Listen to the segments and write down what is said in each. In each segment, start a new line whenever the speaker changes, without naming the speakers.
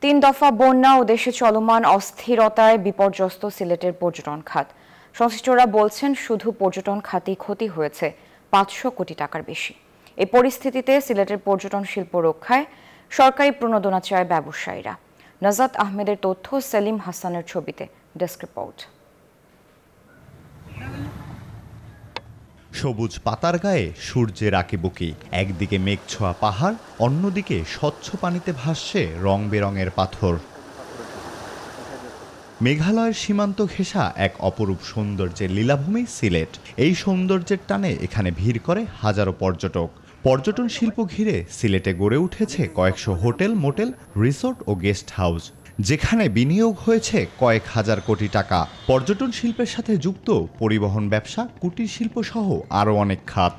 তিন দফা বন্যা ও দেশে চলমান অস্থিরতায় বিপর্যস্ত সিলেটের পর্যটন খাত। সংশ্লিষ্টরা বলছেন শুধু পর্যটন খাতেই ক্ষতি হয়েছে ৫০০ কোটি টাকার বেশি। এই পরিস্থিতিতে সিলেটের পর্যটন শিল্প রক্ষায় সরকারি প্রণোদনা চায় ব্যবসায়ীরা। নাজাত আহমেদের তথ্য, সেলিম হাসানের ছবিতে ডেস্ক রিপোর্ট।
সবুজ পাতার গায়ে সূর্যের আঁকিবুকি, একদিকে মেঘছোয়া পাহাড়, অন্যদিকে স্বচ্ছ পানিতে ভাসছে রং বেরঙের পাথর। মেঘালয়ের সীমান্ত ঘেঁষা এক অপরূপ সৌন্দর্যের লীলাভূমি সিলেট। এই সৌন্দর্যের টানে এখানে ভিড় করে হাজারো পর্যটক। পর্যটন শিল্প ঘিরে সিলেটে গড়ে উঠেছে কয়েকশো হোটেল, মোটেল, রিসোর্ট ও গেস্ট হাউস, যেখানে বিনিয়োগ হয়েছে কয়েক হাজার কোটি টাকা। পর্যটন শিল্পের সাথে যুক্ত পরিবহন ব্যবসা, কুটির শিল্প সহ আরও অনেক খাত।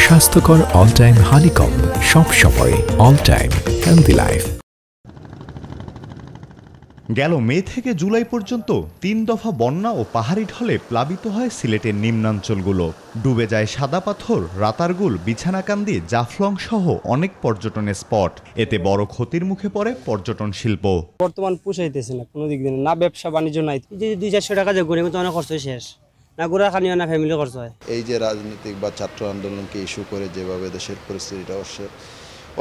স্বাস্থ্যকর অল টাইম হানিকম, সব সময় অল টাইম হেলদি লাইফ।
গেল মে থেকে জুলাই পর্যন্ত ৩ দফা বন্যা ও পাহাড়ি ঢলে প্লাবিত হয় সিলেটের নিম্নাঞ্চলগুলো। ডুবে যায় সাদা পাথর, রাতারগুল, বিছানাকান্দি, জাফলং সহ অনেক পর্যটনের স্পট। এতে বড় ক্ষতির মুখে পড়ে পর্যটন শিল্প।
বর্তমান পুষাইতেছে না, কোনো দিক দিয়ে না, ব্যবসা বাণিজ্য নাই। যে ২-৪০০ টাকা যে ঘুরে তো অনেক খরচ শেষ, না ঘোরা খানিও না ফ্যামিলি খরচ হয়।
এই যে রাজনৈতিক বা ছাত্র আন্দোলনকে ইস্যু করে যেভাবে দেশের পরিস্থিতিটা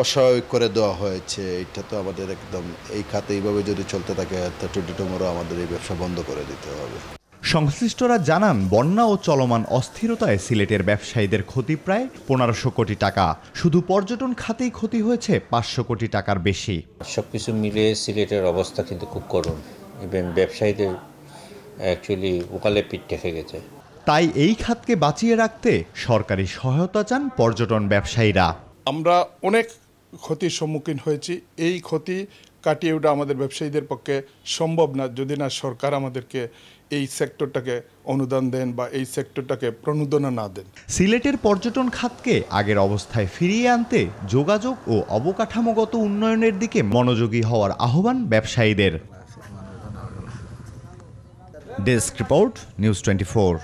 অস্বাভাবিক করে দেওয়া হয়েছে, এটা তো আমাদের একদম এই খাতে এইভাবে যদি চলতে থাকে টুমোরো আমাদের এই ব্যবসা বন্ধ করে দিতে হবে।
সংশ্লিষ্টরা জানান, বন্যা ও চলমান অস্থিরতায় সিলেটের ব্যবসায়ীদের ক্ষতি প্রায় ১৫০০ কোটি টাকা। শুধু পর্যটন খাতেই ক্ষতি হয়েছে ৫০০ কোটি টাকার বেশি।
সবকিছু মিলে সিলেটের অবস্থা কিন্তু খুব করুণ। ইভেন ব্যবসায়ীদের অ্যাকচুয়ালি ওকালে পিঠ ঠেকে গেছে।
তাই এই খাতকে বাঁচিয়ে রাখতে সরকারি সহায়তা চান পর্যটন ব্যবসায়ীরা।
আমরা অনেক ক্ষতির সম্মুখীন হয়েছি। এই ক্ষতি কাটিয়ে ওঠা আমাদের ব্যবসায়ীদের পক্ষে সম্ভব না যদি না সরকার আমাদেরকে এই সেক্টরটাকে অনুদান দেন বা এই সেক্টরটাকে প্রণোদনা না দেন।
সিলেটের পর্যটন খাতকে আগের অবস্থায় ফিরিয়ে আনতে যোগাযোগ ও অবকাঠামোগত উন্নয়নের দিকে মনোযোগী হওয়ার আহ্বান ব্যবসায়ীদের। Desk report, news 24।